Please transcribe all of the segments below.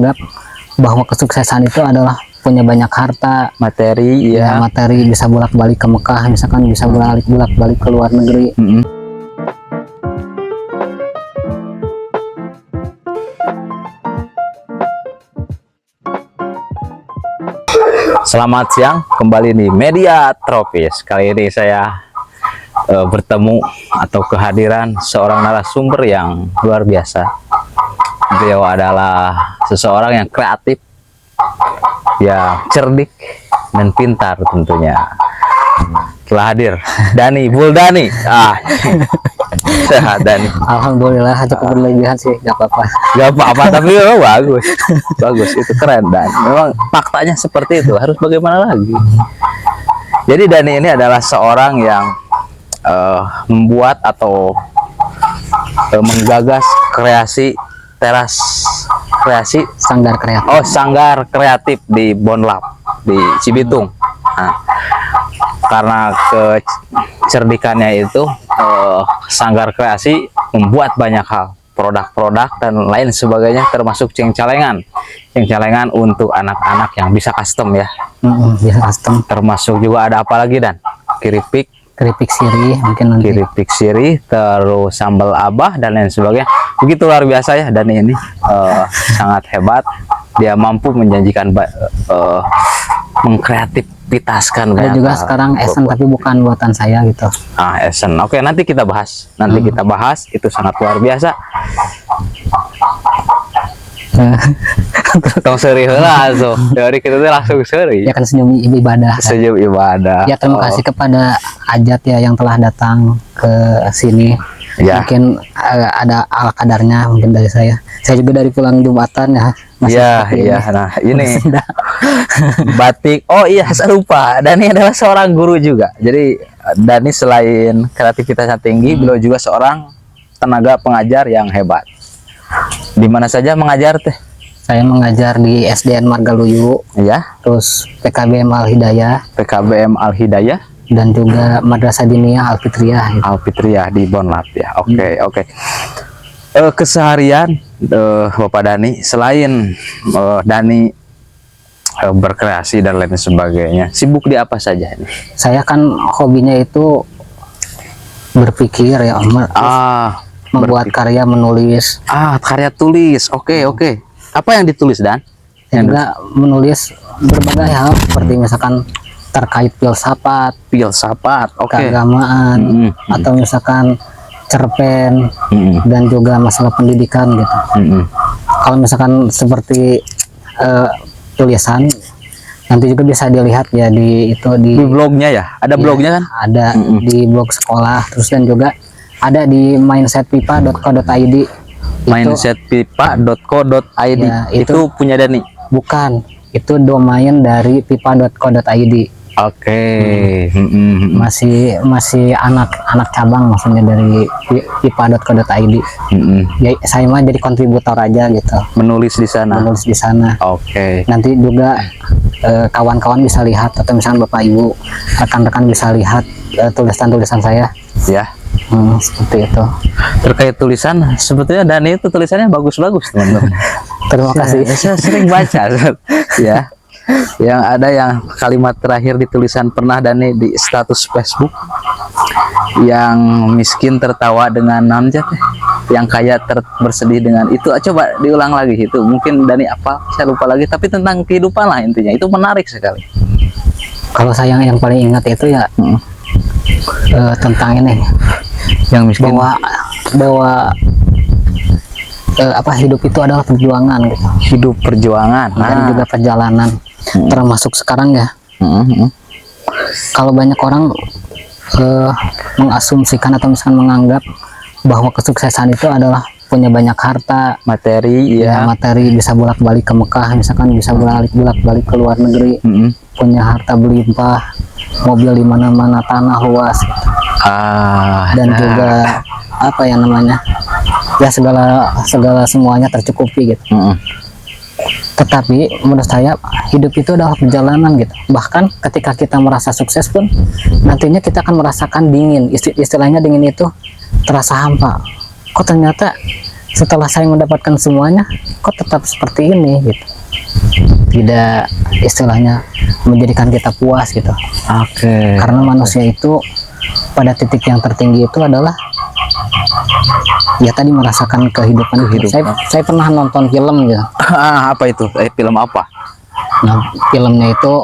menganggap bahwa kesuksesan itu adalah punya banyak harta, materi, ya, materi, bisa bolak-balik ke Mekah, misalkan bisa bolak-balik ke luar negeri. Selamat siang, kembali di Media Tropis. Kali ini saya bertemu atau kehadiran seorang narasumber yang luar biasa. Beliau adalah seseorang yang kreatif, yang cerdik dan pintar tentunya. Telah hadir Dani Buldani. Sehat Dani? Alhamdulillah, cukup berlebihan sih, gak apa-apa. Gak apa-apa, tapi memang bagus. Bagus, itu keren Dan. Memang faktanya seperti itu, harus bagaimana lagi. Jadi Dani ini adalah seorang yang membuat atau menggagas kreasi teras kreasi Sanggar kreatif. Oh, sanggar kreatif di Bonlab di Cibitung. Nah, karena kecerdikannya itu, sanggar kreasi membuat banyak hal, produk-produk dan lain sebagainya, termasuk cengcalengan untuk anak-anak yang bisa custom ya. Bisa custom. Termasuk juga ada apa lagi Dan? Keripik sirih mungkin nanti. Keripik sirih, terus sambal abah dan lain sebagainya. Begitu luar biasa ya Dan ini sangat hebat. Dia mampu menjanjikan mengkreativitaskan. Ada juga sekarang Esen, tapi bukan buatan saya gitu. Esen. Oke, nanti kita bahas. Kita bahas, itu sangat luar biasa. Tong seri lah so. Dari kita tuh langsung seri. Ya kan senyum ibadah. Senyum ibadah. Ya terima kasih kepada Ajat ya yang telah datang ke sini. Ya. Mungkin ada ala kadarnya mungkin dari saya. Saya juga dari pulang Jumatan ya. Iya. Nah ini batik. Oh iya, saya lupa. Dani adalah seorang guru juga. Jadi Dani selain kreativitasnya tinggi, beliau juga seorang tenaga pengajar yang hebat. Di mana saja mengajar teh? Saya mengajar di SDN Margaluyu. Ya. Terus PKBM Al Hidayah. Dan juga Madrasah Diniyah Alfitriyah. Gitu. Alfitriyah di Bonlab ya. Oke. Keseharian Bapak Dani, selain Dani berkreasi dan lain sebagainya, sibuk di apa saja ini? Saya kan hobinya itu berpikir ya, membuat karya, menulis. Karya tulis. Oke. Apa yang ditulis Dan? Yang juga menulis berbagai hal, seperti misalkan terkait filsafat, keagamaan, atau misalkan cerpen, dan juga masalah pendidikan gitu. Kalau misalkan seperti tulisan, nanti juga bisa dilihat ya di blognya ya. Ada blognya kan? Ada di blog sekolah, terus dan juga ada di mindsetpipa.co.id. mindsetpipa.co.id ya, itu punya Dani? Bukan, itu domain dari pipa.co.id. Masih anak cabang, maksudnya dari pipa.co.id. Ya, saya mah jadi kontributor aja gitu. Menulis di sana. Nanti juga kawan-kawan bisa lihat, atau misalnya Bapak Ibu, rekan-rekan bisa lihat tulisan-tulisan saya. Ya. Seperti itu. Terkait tulisan, sebetulnya Dani itu tulisannya bagus-bagus, teman-teman. Terima kasih. Saya sering baca, ya. Yang ada yang kalimat terakhir di tulisan pernah Dani di status Facebook, yang miskin tertawa dengan namjat, yang kaya bersedih dengan itu. Coba diulang lagi itu, mungkin Dani apa, saya lupa lagi, tapi tentang kehidupan lah intinya. Itu menarik sekali. Kalau saya yang paling ingat itu ya tentang ini, yang miskin, bahwa hidup itu adalah perjuangan gitu. Hidup perjuangan dan juga perjalanan. Termasuk sekarang ya, kalau banyak orang mengasumsikan atau misalkan menganggap bahwa kesuksesan itu adalah punya banyak harta, materi, bisa bolak-balik ke Mekah, misalkan bisa bolak-balik ke luar negeri, punya harta berlimpah, mobil di mana-mana, tanah luas, dan juga apa yang namanya, ya segala semuanya tercukupi gitu. Tetapi menurut saya hidup itu adalah perjalanan gitu. Bahkan ketika kita merasa sukses pun, nantinya kita akan merasakan dingin. Istilahnya dingin itu terasa hampa. Kok ternyata setelah saya mendapatkan semuanya kok tetap seperti ini gitu, tidak istilahnya menjadikan kita puas gitu. Oke. Karena manusia itu pada titik yang tertinggi itu adalah ya tadi merasakan kehidupan. Saya pernah nonton film gitu. Apa itu? Film apa? Nah, filmnya itu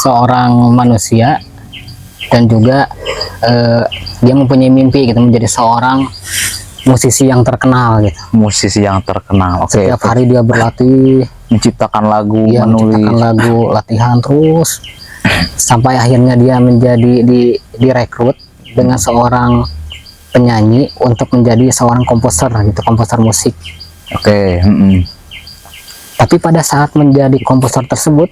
seorang manusia dan juga dia mempunyai mimpi gitu menjadi seorang musisi yang terkenal gitu. Musisi yang terkenal. Oke. Setiap hari dia berlatih, Menciptakan lagu, dia menulis. menciptakan lagu, latihan terus sampai akhirnya dia menjadi direkrut dengan seorang penyanyi untuk menjadi seorang komposer gitu, komposer musik. Oke. Tapi pada saat menjadi komposer tersebut,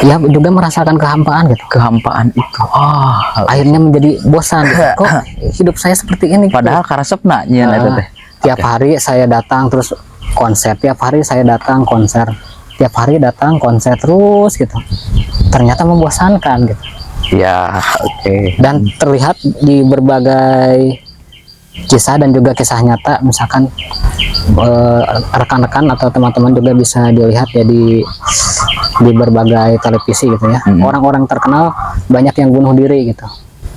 ya juga merasakan kehampaan gitu. Kehampaan itu. Akhirnya menjadi bosan. Kok hidup saya seperti ini? Padahal karesepna nyeun eta teh. Tiap hari saya datang terus konser, tiap hari saya datang konser, tiap hari datang konser terus gitu. Ternyata membosankan gitu. Ya, oke. Dan terlihat di berbagai kisah dan juga kisah nyata, misalkan rekan-rekan atau teman-teman juga bisa dilihat ya di berbagai televisi gitu ya. Orang-orang terkenal banyak yang bunuh diri gitu.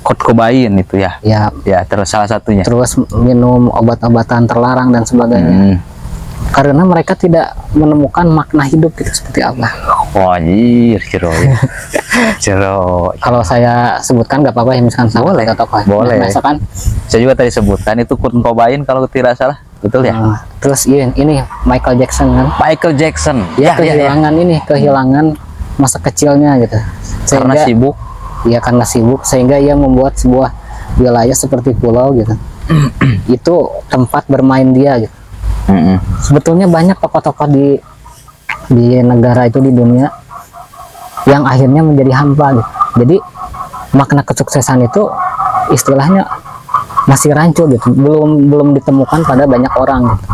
Kurt Cobain itu ya. Ya, Terus salah satunya. terus minum obat-obatan terlarang dan sebagainya. Karena mereka tidak menemukan makna hidup itu seperti apa. Anjir, Ciro. Kalau saya sebutkan nggak apa-apa ya, misalkan sama Boleh, tokoh. boleh. Nah, misalkan Saya juga tadi sebutkan itu Kurt Cobain kalau tidak salah, betul ya? terus ini Michael Jackson kan. Michael Jackson. Dia kehilangan masa kecilnya gitu. Karena sibuk. Iya, karena sibuk sehingga ia membuat sebuah wilayah seperti pulau gitu. Itu tempat bermain dia gitu. Sebetulnya banyak tokoh-tokoh di negara itu, di dunia, yang akhirnya menjadi hampa gitu. Jadi makna kesuksesan itu istilahnya masih rancu gitu, belum ditemukan pada banyak orang gitu.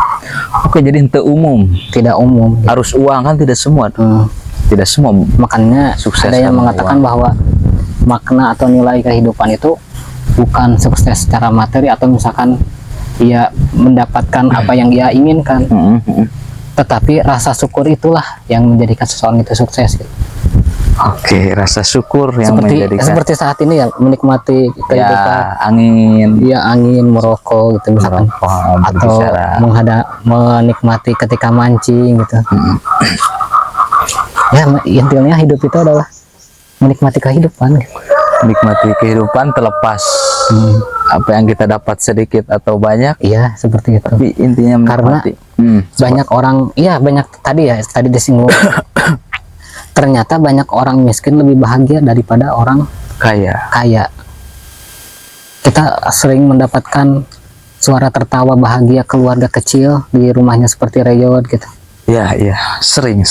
Oke, jadi itu umum. Tidak umum gitu. Harus uang kan, tidak semua. Tidak semua. Makanya Sukses ada yang karena mengatakan bahwa makna atau nilai kehidupan itu bukan sukses secara materi atau misalkan ia mendapatkan apa yang ia inginkan, tetapi rasa syukur itulah yang menjadikan seseorang itu sukses gitu. Oke, rasa syukur yang menjadikan. Seperti saat ini ya, menikmati kehidupan. Angin, merokok gitu misalkan, atau menikmati ketika mancing gitu. Ya, intinya hidup itu adalah menikmati kehidupan gitu. Menikmati kehidupan terlepas apa yang kita dapat sedikit atau banyak. Iya, seperti itu. Tapi intinya menikmati. Banyak orang, banyak tadi disinggung. Ternyata banyak orang miskin lebih bahagia daripada orang kaya. Kita sering mendapatkan suara tertawa bahagia keluarga kecil di rumahnya seperti reot gitu. Iya, sering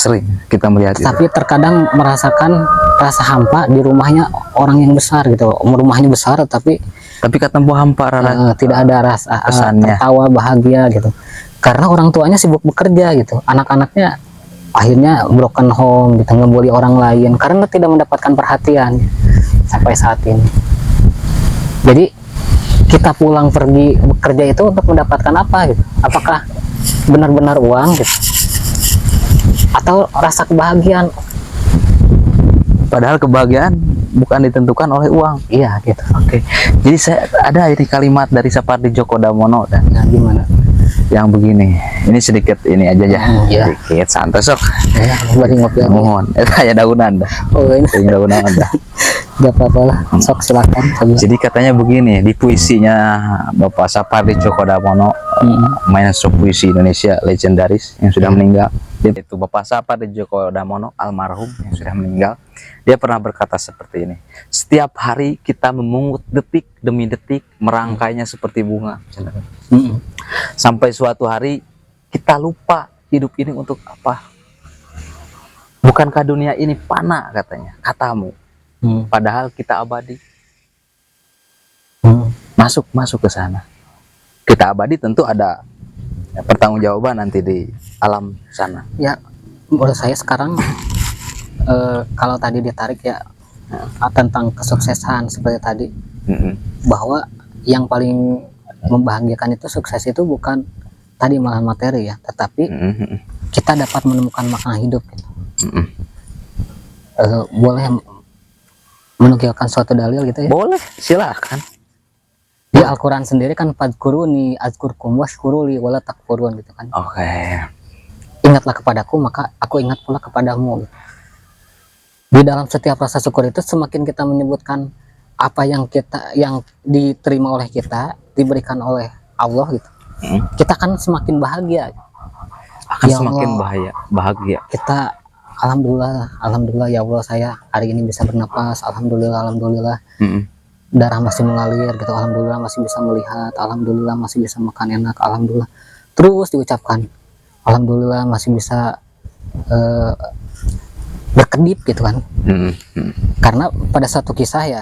kita melihat. Tapi terkadang merasakan rasa hampa di rumahnya orang yang besar gitu. Rumahnya besar tapi ketemu hampa, tidak ada rasa tertawa bahagia gitu. Karena orang tuanya sibuk bekerja gitu. Anak-anaknya akhirnya broken home gitu, ngebully orang lain karena tidak mendapatkan perhatian sampai saat ini. Jadi kita pulang pergi bekerja itu untuk mendapatkan apa gitu? Apakah benar-benar uang gitu? Atau rasa kebahagiaan? Padahal kebahagiaan bukan ditentukan oleh uang. Iya gitu. Oke. Jadi ada ini kalimat dari Sapardi Djoko Damono dan gimana? Yang begini, ini sedikit ini aja ya, sedikit santai sok. Bari ngopi aja. Mohon, ya daunan dah. Oh ini daunan dah. Gak apa-apa lah, sok silakan. Jadi katanya begini di puisinya Bapak Sapardi Djoko Damono, maestro puisi Indonesia legendaris yang sudah meninggal. Itu Bapak Sapardi Djoko Damono almarhum yang sudah meninggal. Dia pernah berkata seperti ini: setiap hari kita memungut detik demi detik, merangkainya seperti bunga. Sampai suatu hari kita lupa hidup ini untuk apa. Bukankah dunia ini fana, katanya, katamu. Padahal kita abadi. Masuk ke sana. Kita abadi tentu ada pertanggungjawaban nanti di alam sana. Ya, menurut saya sekarang kalau tadi ditarik ya tentang kesuksesan seperti tadi, bahwa yang paling membahagiakan itu sukses itu bukan tadi malah materi ya, tetapi kita dapat menemukan makna hidup gitu. Boleh menukilkan suatu dalil gitu ya? Boleh, silakan. Di Al-Quran sendiri kan fadkuruni azkurkum washkuruli wala takfurun gitu kan. Oke. Ingatlah kepadaku maka aku ingat pula kepadamu gitu. Di dalam setiap rasa syukur itu semakin kita menyebutkan apa yang diterima oleh kita, diberikan oleh Allah gitu, kita kan semakin bahagia. Akan Ya semakin Allah, bahagia. kita alhamdulillah ya Allah, saya hari ini bisa bernapas, alhamdulillah darah masih mengalir gitu, alhamdulillah masih bisa melihat, alhamdulillah masih bisa makan enak, alhamdulillah terus diucapkan, alhamdulillah masih bisa berkedip gitu kan. Karena pada satu kisah ya,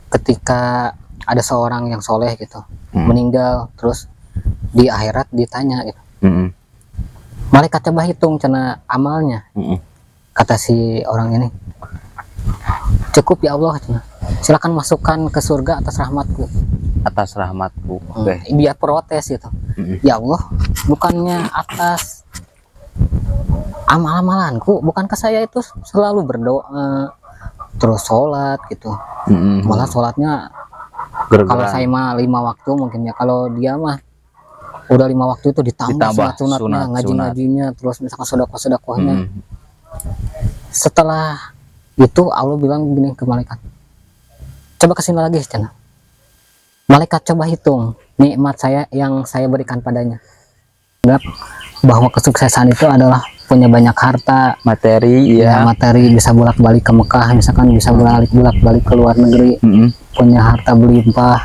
ketika ada seorang yang soleh gitu meninggal, terus di akhirat ditanya gitu, malaikat coba hitung cina amalnya. Kata si orang ini, cukup ya Allah, silakan masukkan ke surga atas rahmatku. Oke. Dia protes gitu, ya Allah, bukannya atas amal-amalanku, bukankah saya itu selalu berdoa terus sholat gitu, malah sholatnya kalau saya mah 5 waktu mungkin ya, kalau dia mah udah 5 waktu itu ditambah sunat-sunatnya, ngaji-ngajinya, terus misalkan sedekah-sedekahnya. Setelah itu Allah bilang begini ke malaikat, coba kesini lagi cina. Malaikat coba hitung nikmat saya yang saya berikan padanya. Bahwa kesuksesan itu adalah punya banyak harta, materi materi, bisa bolak-balik ke Mekah misalkan, bisa bolak-balik ke luar negeri, punya harta berlimpah,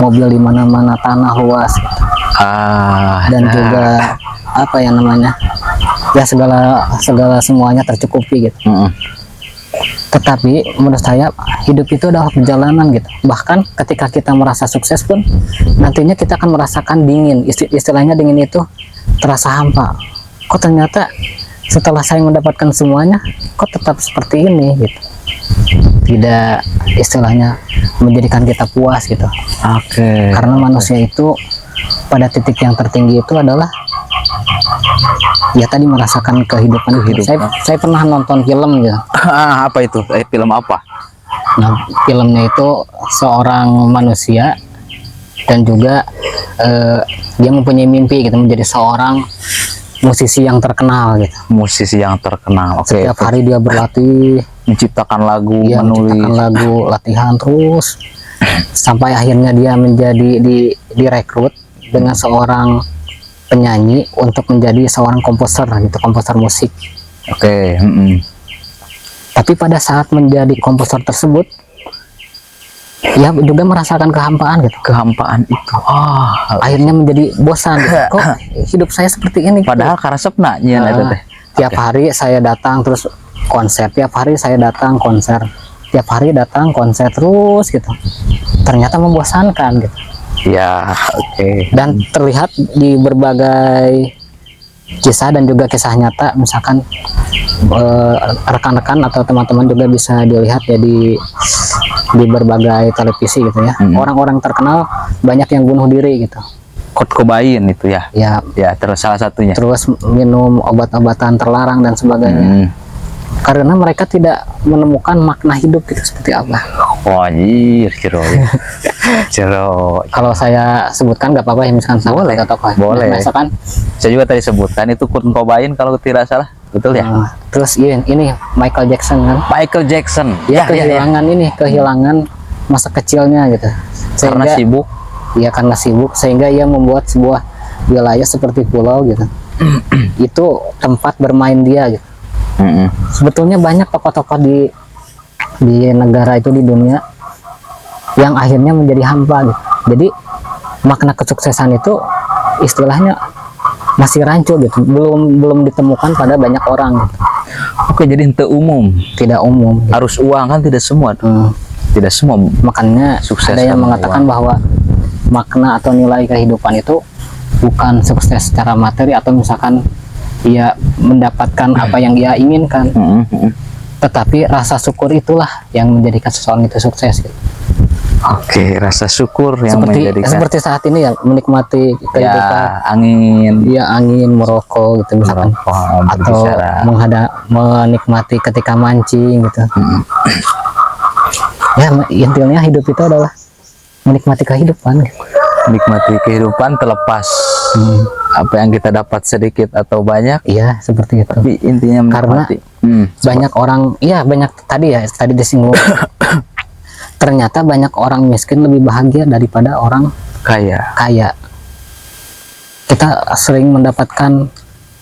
mobil di mana-mana, tanah luas gitu. Dan juga apa yang namanya ya, segala semuanya tercukupi gitu. Tetapi menurut saya hidup itu adalah perjalanan gitu. Bahkan ketika kita merasa sukses pun nantinya kita akan merasakan dingin, istilahnya dingin itu terasa hampa. Kok ternyata setelah saya mendapatkan semuanya kok tetap seperti ini gitu, tidak istilahnya menjadikan kita puas gitu. Karena manusia itu pada titik yang tertinggi itu adalah ya tadi merasakan kehidupan. Saya pernah nonton film gitu. Apa itu? Film apa? Nah, filmnya itu seorang manusia dan juga dia mempunyai mimpi gitu, menjadi seorang musisi yang terkenal gitu. Setiap hari dia berlatih, menciptakan lagu, menciptakan lagu, latihan terus sampai akhirnya dia menjadi direkrut dengan seorang penyanyi untuk menjadi seorang komposer gitu, komposer musik. Tapi pada saat menjadi komposer tersebut ya juga merasakan kehampaan gitu. Akhirnya menjadi bosan gitu. Kok hidup saya seperti ini? Padahal karesepna tiap hari saya datang terus konser, tiap hari saya datang konser, tiap hari datang konser terus gitu. Ternyata membosankan gitu. Dan terlihat di berbagai kisah dan juga kisah nyata, misalkan rekan-rekan atau teman-teman juga bisa dilihat ya di berbagai televisi gitu ya. Orang-orang terkenal banyak yang bunuh diri gitu. Kurt Cobain itu ya. Terus salah satunya. Terus minum obat-obatan terlarang dan sebagainya. Karena mereka tidak menemukan makna hidup gitu seperti apa. Kalau saya sebutkan nggak apa-apa ya, misalkan boleh. Boleh. Misalkan saya juga tadi sebutkan itu Kurt Cobain kalau tidak salah, betul ya. Terus ini Michael Jackson kan. Kehilangan masa kecilnya gitu. Karena sibuk. Ya karena sibuk sehingga ia membuat sebuah wilayah seperti pulau gitu. Itu tempat bermain dia gitu. Sebetulnya banyak tokoh-tokoh di negara itu, di dunia, yang akhirnya menjadi hampa gitu. Jadi makna kesuksesan itu istilahnya masih rancu gitu, belum ditemukan pada banyak orang gitu. Jadi tidak umum gitu. Harus uang kan, tidak semua tidak semua. Makanya sukses ada yang mengatakan bahwa makna atau nilai kehidupan itu bukan sukses secara materi atau misalkan ia mendapatkan apa yang ia inginkan, tetapi rasa syukur itulah yang menjadikan seseorang itu sukses gitu. Oke, rasa syukur yang menjadikan seperti saat ini ya, menikmati kehidupan. ya angin, Iya, angin, merokok gitu misalkan, merokok, atau berbicara. menikmati ketika mancing gitu. Ya, intinya hidup itu adalah menikmati kehidupan gitu. Menikmati kehidupan terlepas apa yang kita dapat sedikit atau banyak. Iya, seperti itu. Tapi intinya menikmati. Banyak orang, iya banyak tadi disinggung. Ternyata banyak orang miskin lebih bahagia daripada orang kaya. Kita sering mendapatkan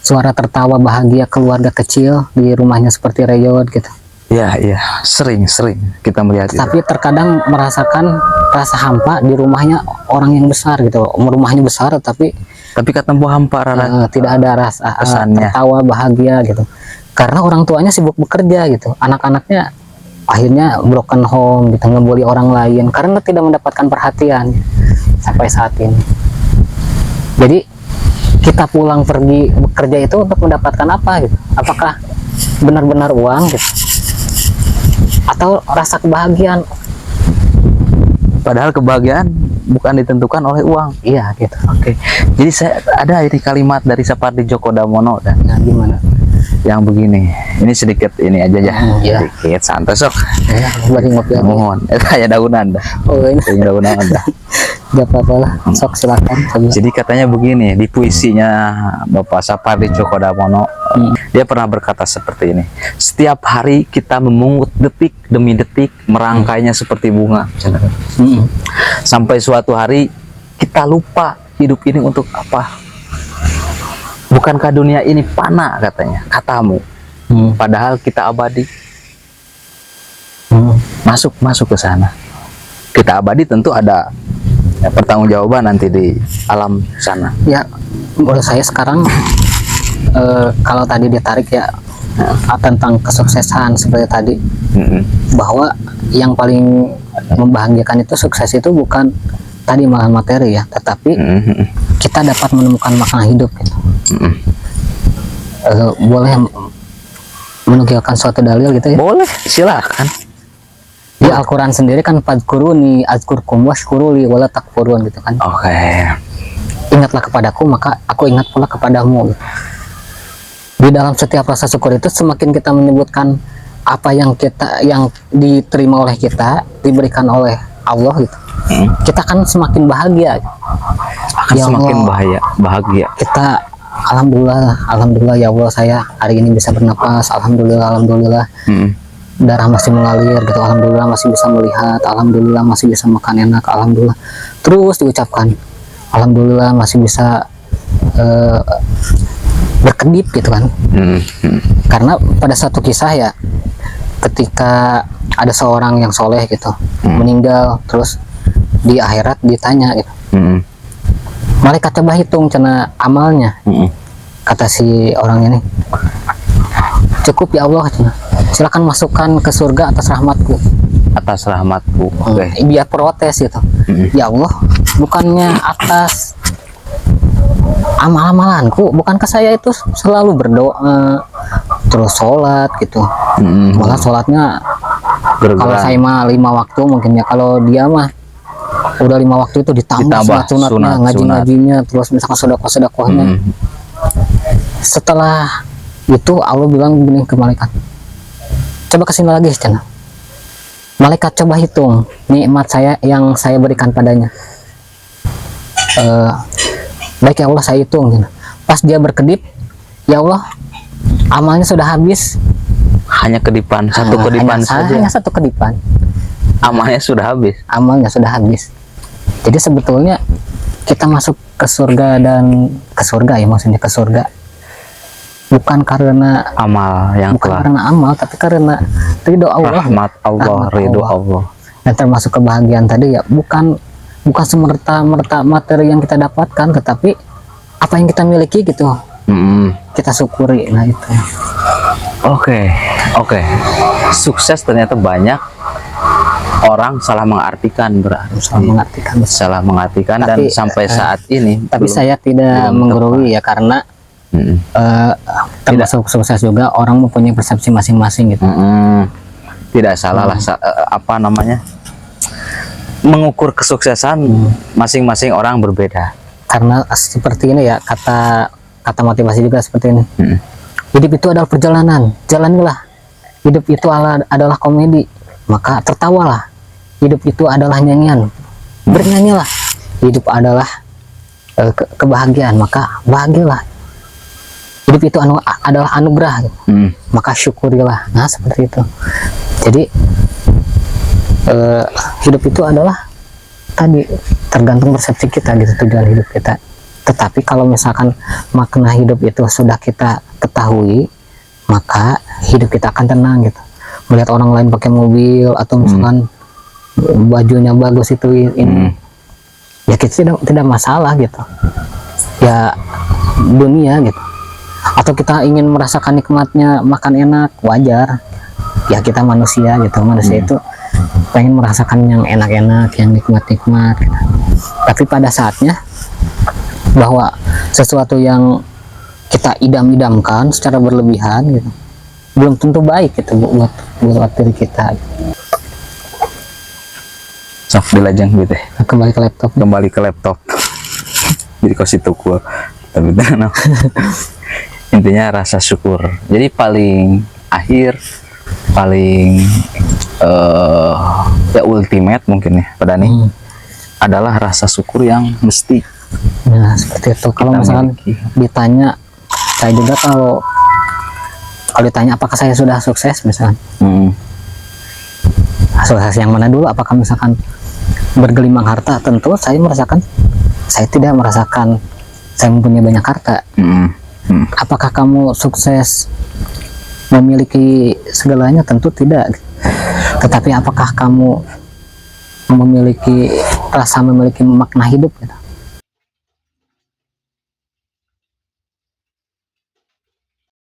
suara tertawa bahagia keluarga kecil di rumahnya seperti Reyot gitu. Iya, sering kita melihat itu. Tapi terkadang merasakan rasa hampa di rumahnya orang yang besar gitu. Rumahnya besar tapi ketemu hampa tidak ada rasa kesannya. tertawa bahagia gitu. Karena orang tuanya sibuk bekerja gitu. Anak-anaknya akhirnya broken home gitu, ngebully orang lain karena tidak mendapatkan perhatian sampai saat ini. Jadi kita pulang pergi bekerja itu untuk mendapatkan apa gitu? Apakah benar-benar uang gitu? Atau rasa kebahagiaan? Padahal kebahagiaan bukan ditentukan oleh uang. Iya gitu. Oke. Jadi ada ini kalimat dari Sapardi Djoko Damono dan gimana? Yang begini, ini sedikit ini aja ya, sedikit santai sok. Ya, bari ngopi. Mohon, saya daunan dah. Oh ini daunan dah. Gak apa-apa lah, sok silakan. Jadi katanya begini di puisinya Bapak Sapardi Djoko Damono, dia pernah berkata seperti ini: setiap hari kita memungut detik demi detik, merangkainya seperti bunga. Sampai suatu hari kita lupa hidup ini untuk apa. Bukankah dunia ini fana katanya, katamu. Padahal kita abadi. Masuk ke sana. Kita abadi tentu ada pertanggungjawaban nanti di alam sana. Ya, menurut saya sekarang kalau tadi ditarik ya tentang kesuksesan seperti tadi, bahwa yang paling membahagiakan itu sukses itu bukan tadi makan materi ya, tetapi kita dapat menemukan makna hidup gitu. Boleh menukilkan suatu dalil gitu ya? Boleh, silakan. Di Al-Quran sendiri kan fadkuruni azkurkum washkuruli wala takfurun gitu kan. Oke. Ingatlah kepadaku maka aku ingat pula kepadamu. Di dalam setiap rasa syukur itu semakin kita menyebutkan apa yang diterima oleh kita, diberikan oleh Allah gitu, kita kan semakin bahagia. Akan ya semakin Allah, bahagia. Kita alhamdulillah ya Allah, saya hari ini bisa bernapas, alhamdulillah. Darah masih mengalir gitu, alhamdulillah masih bisa melihat, alhamdulillah masih bisa makan enak, alhamdulillah. Terus diucapkan alhamdulillah masih bisa berkedip gitu kan. Karena pada satu kisah ya, ketika ada seorang yang soleh gitu meninggal, terus di akhirat ditanya gitu, malaikat coba hitung cina amalnya. Kata si orang ini, cukup ya Allah, silakan masukkan ke surga atas rahmatku. Biar protes gitu. Ya Allah, bukannya atas amal-amalanku, bukankah saya itu selalu berdoa terus sholat gitu. Malah sholatnya kalau saya mah 5 waktu mungkin ya, kalau dia mah udah 5 waktu itu ditambah sunat-sunatnya, ngaji-ngajinya, terus misalkan sedekah-sedekahnya. Setelah itu Allah bilang begini ke malaikat, coba kesini lagi cina. Malaikat coba hitung nikmat saya yang saya berikan padanya. Baik ya Allah, saya hitung cina. Pas dia berkedip, ya Allah, amalnya sudah habis. Hanya kedipan, satu kedipan saja. Hanya satu kedipan. Amalnya sudah habis. Jadi sebetulnya kita masuk ke surga ke surga bukan karena amal yang karena amal, tapi karena ridho Allah, rahmat Allah, ridho Allah. Dan termasuk kebahagiaan tadi ya bukan semerta-merta materi yang kita dapatkan, tetapi apa yang kita miliki gitu, kita syukuri. Nah itu. Oke. Sukses ternyata banyak orang salah mengartikan, berarti salah mengartikan tapi, dan sampai saat ini tapi saya tidak menggurui ya, karena termasuk sukses juga orang mempunyai persepsi masing-masing gitu. Tidak salah lah apa namanya, mengukur kesuksesan masing-masing orang berbeda. Karena seperti ini ya, kata motivasi juga seperti ini. Hidup itu adalah perjalanan, jalanilah. Hidup itu adalah komedi, maka tertawalah. Hidup itu adalah nyanyian, bernyanyilah. Hidup adalah kebahagiaan, maka bahagialah. Hidup itu adalah anugerah, maka syukurilah. Nah, seperti itu. Jadi hidup itu adalah tadi tergantung persepsi kita gitu, tujuan hidup kita. Tetapi kalau misalkan makna hidup itu sudah kita ketahui, maka hidup kita akan tenang gitu. Melihat orang lain pakai mobil atau misalkan bajunya bagus itu ini, ya kita tidak masalah gitu. Ya dunia gitu. Atau kita ingin merasakan nikmatnya makan enak, wajar. Ya kita manusia gitu. Manusia itu pengen merasakan yang enak-enak, yang nikmat-nikmat gitu. Tapi pada saatnya bahwa sesuatu yang kita idam-idamkan secara berlebihan gitu, belum tentu baik gitu buat diri kita. Sok dilajang gitu. Kembali ke laptop. Jadi kau situ gua tapi intinya rasa syukur. Jadi paling akhir, paling ya ultimate mungkin ya pada nih adalah rasa syukur yang mesti. Nah, seperti itu. Kalau misalkan ditanya, saya juga kalau ditanya apakah saya sudah sukses misalkan, sukses yang mana dulu? Apakah misalkan bergelimang harta? Tentu saya merasakan, saya tidak merasakan saya mempunyai banyak harta. Apakah kamu sukses memiliki segalanya? Tentu tidak. Tetapi apakah kamu memiliki rasa memiliki makna hidup gitu?